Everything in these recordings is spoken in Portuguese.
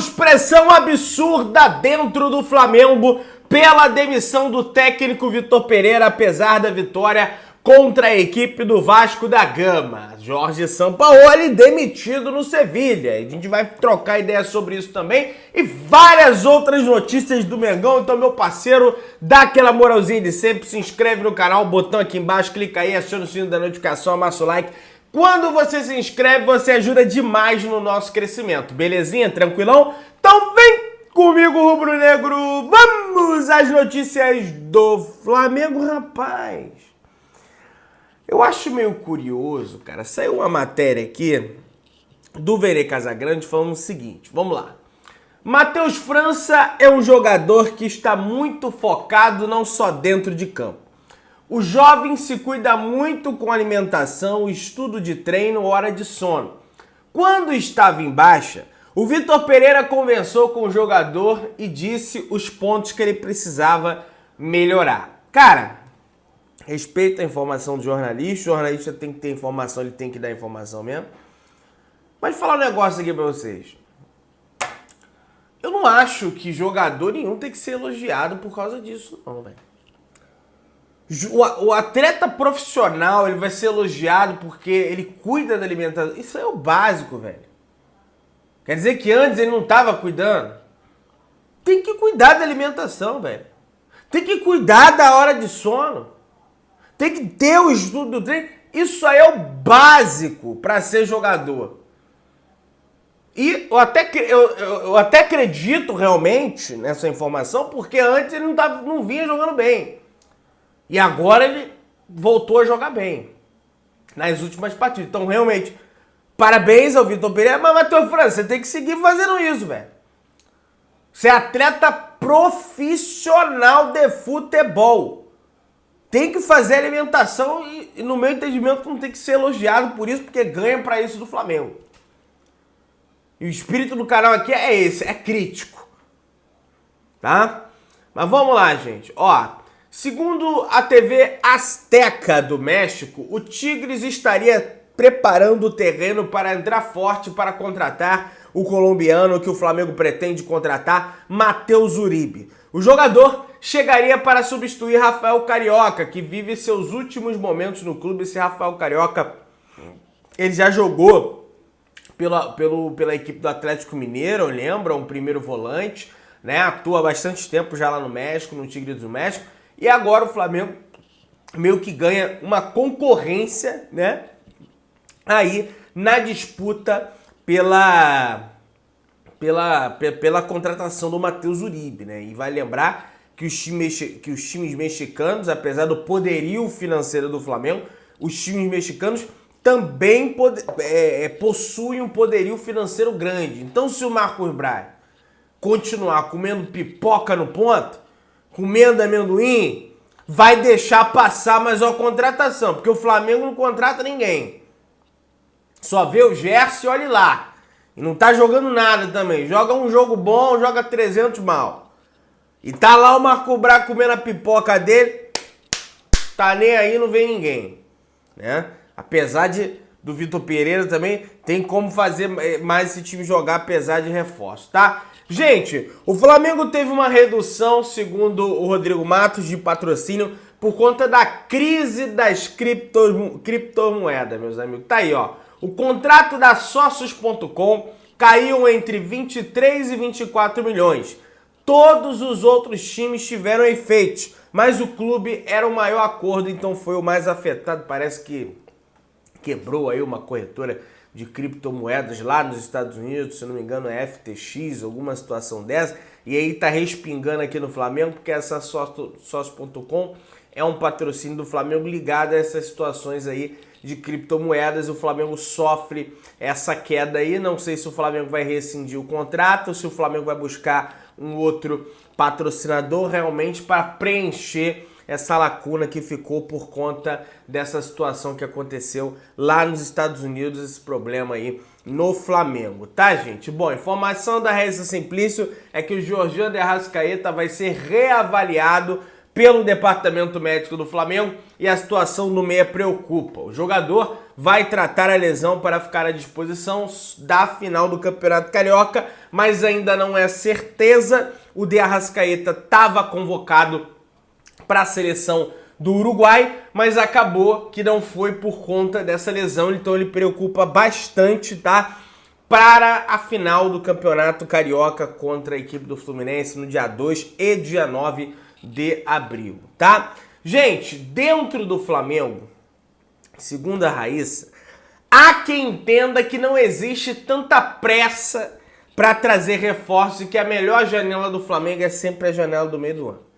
Temos pressão absurda dentro do Flamengo pela demissão do técnico Vitor Pereira, apesar da vitória contra a equipe do Vasco da Gama. Jorge Sampaoli demitido no Sevilha. A gente vai trocar ideia sobre isso também e várias outras notícias do Mengão. Então, meu parceiro, dá aquela moralzinha de sempre, se inscreve no canal, botão aqui embaixo, clica aí, aciona o sino da notificação, amassa o like. Quando você se inscreve, você ajuda demais no nosso crescimento. Belezinha? Tranquilão? Então vem comigo, rubro-negro. Vamos às notícias do Flamengo, rapaz. Eu acho meio curioso, cara. Saiu uma matéria aqui do Verê Casagrande falando o seguinte. Vamos lá. Matheus França é um jogador que está muito focado não só dentro de campo. O jovem se cuida muito com alimentação, estudo de treino, hora de sono. Quando estava em baixa, o Vitor Pereira conversou com o jogador e disse os pontos que ele precisava melhorar. Cara, respeito a informação do jornalista, o jornalista tem que ter informação, ele tem que dar informação mesmo. Mas vou falar um negócio aqui pra vocês. Eu não acho que jogador nenhum tem que ser elogiado por causa disso, não, velho. O atleta profissional, ele vai ser elogiado porque ele cuida da alimentação. Isso é o básico, velho. Quer dizer que antes ele não estava cuidando? Tem que cuidar da alimentação, velho. Tem que cuidar da hora de sono. Tem que ter o estudo do treino. Isso aí é o básico para ser jogador. E eu até acredito realmente nessa informação, porque antes ele não vinha jogando bem. E agora ele voltou a jogar bem nas últimas partidas. Então, realmente, parabéns ao Vitor Pereira. Mas, Matheus França, você tem que seguir fazendo isso, velho. Você é atleta profissional de futebol. Tem que fazer alimentação e, no meu entendimento, não tem que ser elogiado por isso, porque ganha pra isso do Flamengo. E o espírito do canal aqui é esse, é crítico. Tá? Mas vamos lá, gente. Ó. Segundo a TV Azteca do México, o Tigres estaria preparando o terreno para entrar forte para contratar o colombiano que o Flamengo pretende contratar, Matheus Uribe. O jogador chegaria para substituir Rafael Carioca, que vive seus últimos momentos no clube. Esse Rafael Carioca, ele já jogou pela equipe do Atlético Mineiro, lembra? Um primeiro volante, né? Atua há bastante tempo já lá no México, no Tigres do México. E agora o Flamengo meio que ganha uma concorrência, né? Aí na disputa pela contratação do Matheus Uribe, né? E vai lembrar que os times mexicanos, apesar do poderio financeiro do Flamengo, os times mexicanos também possuem um poderio financeiro grande. Então, se o Marcos Braz continuar comendo pipoca no ponto, comendo amendoim, vai deixar passar mais uma contratação, porque o Flamengo não contrata ninguém. Só vê o Gerson e olhe lá. E não tá jogando nada também. Joga um jogo bom, joga 300 mal. E tá lá o Marco Braz comendo a pipoca dele, tá nem aí, não vem ninguém. Né? Apesar do Vitor Pereira também, tem como fazer mais esse time jogar, apesar de reforço, tá? Gente, o Flamengo teve uma redução, segundo o Rodrigo Matos, de patrocínio por conta da crise das criptomoedas, meus amigos. Tá aí, ó. O contrato da Sócios.com caiu entre 23 e 24 milhões. Todos os outros times tiveram efeitos, mas o clube era o maior acordo, então foi o mais afetado. Parece que quebrou aí uma corretora de criptomoedas lá nos Estados Unidos, se não me engano é FTX, alguma situação dessa, e aí tá respingando aqui no Flamengo, porque essa Sócio.com é um patrocínio do Flamengo ligado a essas situações aí de criptomoedas, e o Flamengo sofre essa queda aí. Não sei se o Flamengo vai rescindir o contrato, se o Flamengo vai buscar um outro patrocinador realmente para preencher essa lacuna que ficou por conta dessa situação que aconteceu lá nos Estados Unidos, esse problema aí no Flamengo, tá, gente? Bom, informação da Reza Simplício é que o Georgian de Arrascaeta vai ser reavaliado pelo departamento médico do Flamengo e a situação do meia preocupa. O jogador vai tratar a lesão para ficar à disposição da final do Campeonato Carioca, mas ainda não é certeza. O De Arrascaeta estava convocado para a seleção do Uruguai, mas acabou que não foi por conta dessa lesão, então ele preocupa bastante, tá? Para a final do Campeonato Carioca contra a equipe do Fluminense no dia 2 e dia 9 de abril, tá? Gente, dentro do Flamengo, segundo a Raíssa, há quem entenda que não existe tanta pressa para trazer reforço e que a melhor janela do Flamengo é sempre a janela do meio do ano.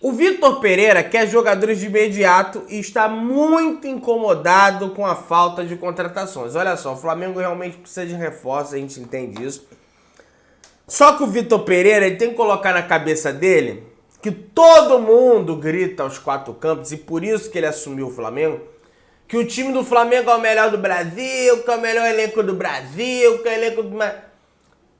O Vitor Pereira quer jogadores de imediato e está muito incomodado com a falta de contratações. Olha só, o Flamengo realmente precisa de reforço, a gente entende isso. Só que o Vitor Pereira ele tem que colocar na cabeça dele que todo mundo grita aos quatro cantos, e por isso que ele assumiu o Flamengo, que o time do Flamengo é o melhor do Brasil, que é o melhor elenco do Brasil, que é o elenco do...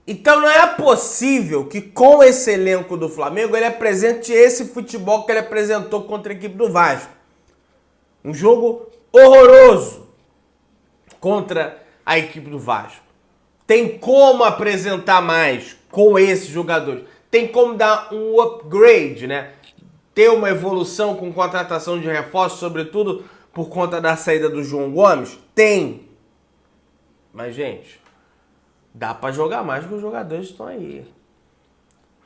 Então não é possível que com esse elenco do Flamengo ele apresente esse futebol que ele apresentou contra a equipe do Vasco. Um jogo horroroso contra a equipe do Vasco. Tem como apresentar mais com esses jogadores. Tem como dar um upgrade, né? Ter uma evolução com contratação de reforço, sobretudo por conta da saída do João Gomes? Tem. Mas, gente, dá pra jogar mais que os jogadores estão aí.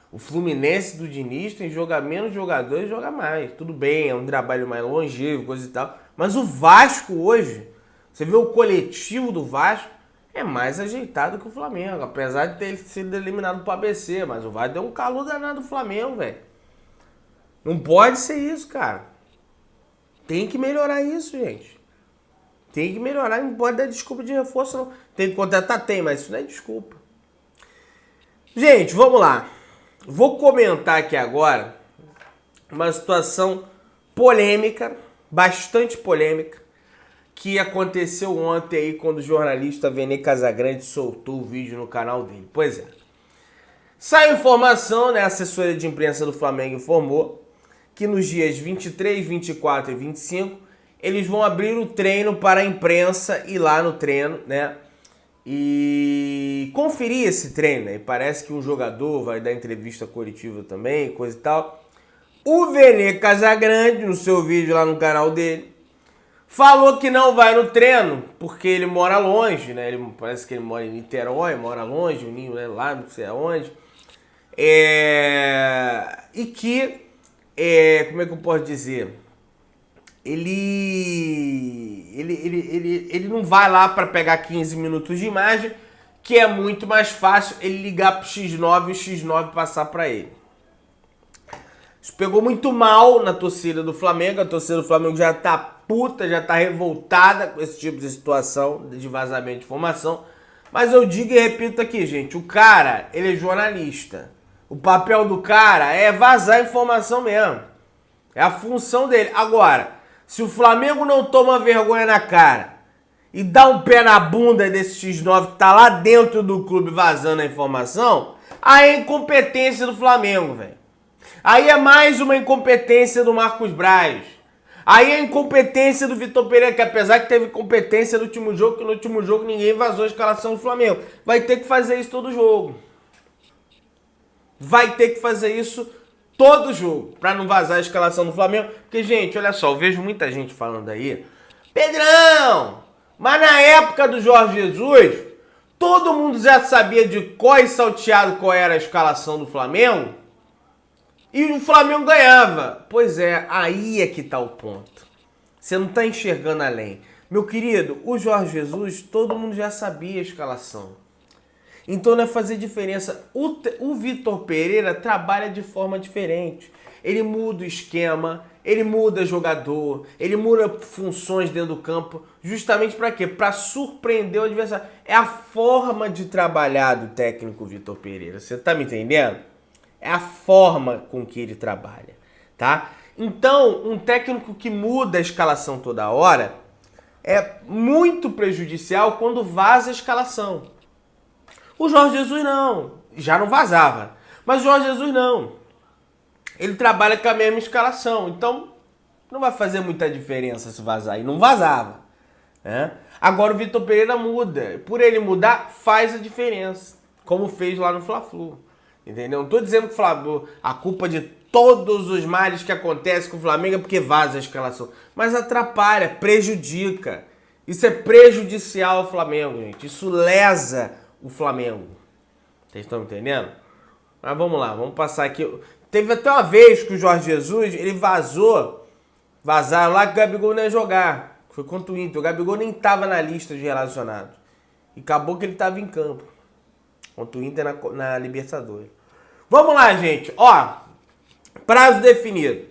O Fluminense do Diniz tem joga menos jogadores e joga mais. Tudo bem, é um trabalho mais longevo, coisa e tal. Mas o Vasco hoje, você vê o coletivo do Vasco, é mais ajeitado que o Flamengo. Apesar de ter sido eliminado pro ABC. Mas o Vasco deu um calor danado do Flamengo, velho. Não pode ser isso, cara. Tem que melhorar isso, gente. Tem que melhorar, não pode dar desculpa de reforço, não. Tem que contratar? Tem, mas isso não é desculpa. Gente, vamos lá. Vou comentar aqui agora uma situação polêmica, bastante polêmica, que aconteceu ontem aí quando o jornalista Vene Casagrande soltou o vídeo no canal dele. Pois é. Saiu informação, né? A assessoria de imprensa do Flamengo informou que nos dias 23, 24 e 25 eles vão abrir o treino para a imprensa ir lá no treino, né? E conferir esse treino, né? E parece que um jogador vai dar entrevista coletiva também, coisa e tal. O Vene Casagrande, no seu vídeo lá no canal dele, falou que não vai no treino porque ele mora longe, né? Parece que ele mora em Niterói, mora longe, o ninho é lá, não sei aonde. E que, como é que eu posso dizer? Ele não vai lá para pegar 15 minutos de imagem, que é muito mais fácil ele ligar pro X9 e o X9 passar para ele. Isso pegou muito mal na torcida do Flamengo. A torcida do Flamengo já tá puta, já tá revoltada com esse tipo de situação de vazamento de informação. Mas eu digo e repito aqui, gente, o cara, ele é jornalista. O papel do cara é vazar informação mesmo. É a função dele. Agora, se o Flamengo não toma vergonha na cara e dá um pé na bunda desse X9 que tá lá dentro do clube vazando a informação, aí é incompetência do Flamengo, velho. Aí é mais uma incompetência do Marcos Braz. Aí é a incompetência do Vitor Pereira, que apesar que teve competência no último jogo, que no último jogo ninguém vazou a escalação do Flamengo. Vai ter que fazer isso todo jogo. Vai ter que fazer isso todo jogo, pra não vazar a escalação do Flamengo. Porque, gente, olha só, eu vejo muita gente falando aí, Pedrão, mas na época do Jorge Jesus, todo mundo já sabia de cor e salteado qual era a escalação do Flamengo, e o Flamengo ganhava. Pois é, aí é que tá o ponto. Você não tá enxergando além. Meu querido, o Jorge Jesus, todo mundo já sabia a escalação. Então não é fazer diferença. O Vitor Pereira trabalha de forma diferente. Ele muda o esquema, ele muda jogador, ele muda funções dentro do campo, justamente para quê? Para surpreender o adversário. É a forma de trabalhar do técnico Vitor Pereira. Você tá me entendendo? É a forma com que ele trabalha, tá? Então, um técnico que muda a escalação toda hora é muito prejudicial quando vaza a escalação. O Jorge Jesus não, já não vazava, mas o Jorge Jesus não. ele trabalha com a mesma escalação. Então, não vai fazer muita diferença se vazar. E não vazava. Né? Agora o Vitor Pereira muda. Por ele mudar, faz a diferença. Como fez lá no Fla-Flu. Entendeu? Não estou dizendo que a culpa de todos os males que acontecem com o Flamengo é porque vaza a escalação. Mas atrapalha, prejudica. Isso é prejudicial ao Flamengo, gente. Isso lesa o Flamengo. Vocês estão entendendo? Mas vamos lá, vamos passar aqui. Teve até uma vez que o Jorge Jesus, ele vazaram lá que o Gabigol não ia jogar. Foi contra o Inter. O Gabigol nem estava na lista de relacionados. E acabou que ele estava em campo. Contra o Inter na Libertadores. Vamos lá, gente. Ó, prazo definido.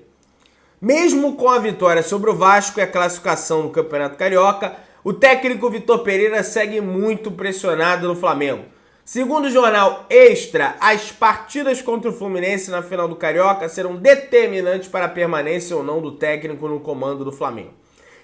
Mesmo com a vitória sobre o Vasco e a classificação no Campeonato Carioca, o técnico Vitor Pereira segue muito pressionado no Flamengo. Segundo o jornal Extra, as partidas contra o Fluminense na final do Carioca serão determinantes para a permanência ou não do técnico no comando do Flamengo.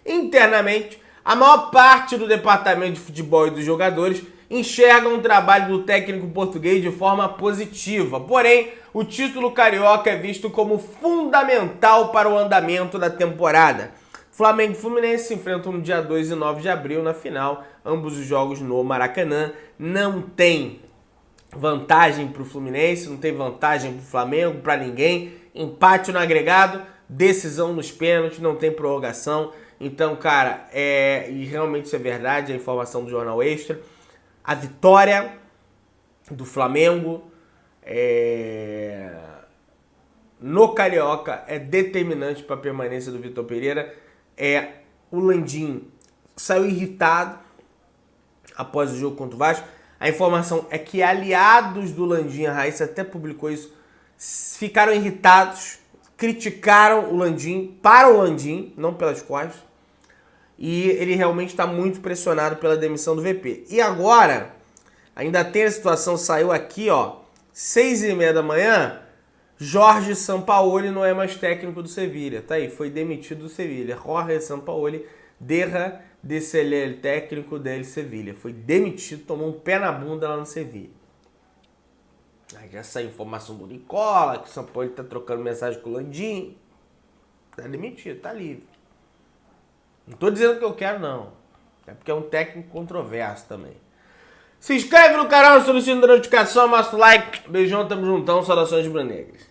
Internamente, a maior parte do departamento de futebol e dos jogadores enxergam o trabalho do técnico português de forma positiva. Porém, o título carioca é visto como fundamental para o andamento da temporada. Flamengo e Fluminense se enfrentam no dia 2 e 9 de abril na final, ambos os jogos no Maracanã. Não tem vantagem para o Fluminense, não tem vantagem para o Flamengo, para ninguém. Empate no agregado, decisão nos pênaltis, não tem prorrogação. Então, cara, e realmente isso é verdade, a informação do Jornal Extra. A vitória do Flamengo no Carioca é determinante para a permanência do Vitor Pereira. O Landim saiu irritado após o jogo contra o Vasco. A informação é que aliados do Landim, a Raíssa até publicou isso, ficaram irritados, criticaram o Landim, para o Landim, não pelas costas. E ele realmente está muito pressionado pela demissão do VP. E agora, ainda tem a situação, saiu aqui, ó, 6h30 da manhã, Jorge Sampaoli não é mais técnico do Sevilha. Tá aí, foi demitido do Sevilha. Jorge Sampaoli deja de ser el técnico del Sevilha. Foi demitido, tomou um pé na bunda lá no Sevilha. Aí já saiu informação do Nicola, que o Sampaoli tá trocando mensagem com o Landim. Tá demitido, tá livre. Não tô dizendo que eu quero, não. É porque é um técnico controverso também. Se inscreve no canal, solicita a notificação, mostra o like. Beijão, tamo juntão, saudações de Brunegras.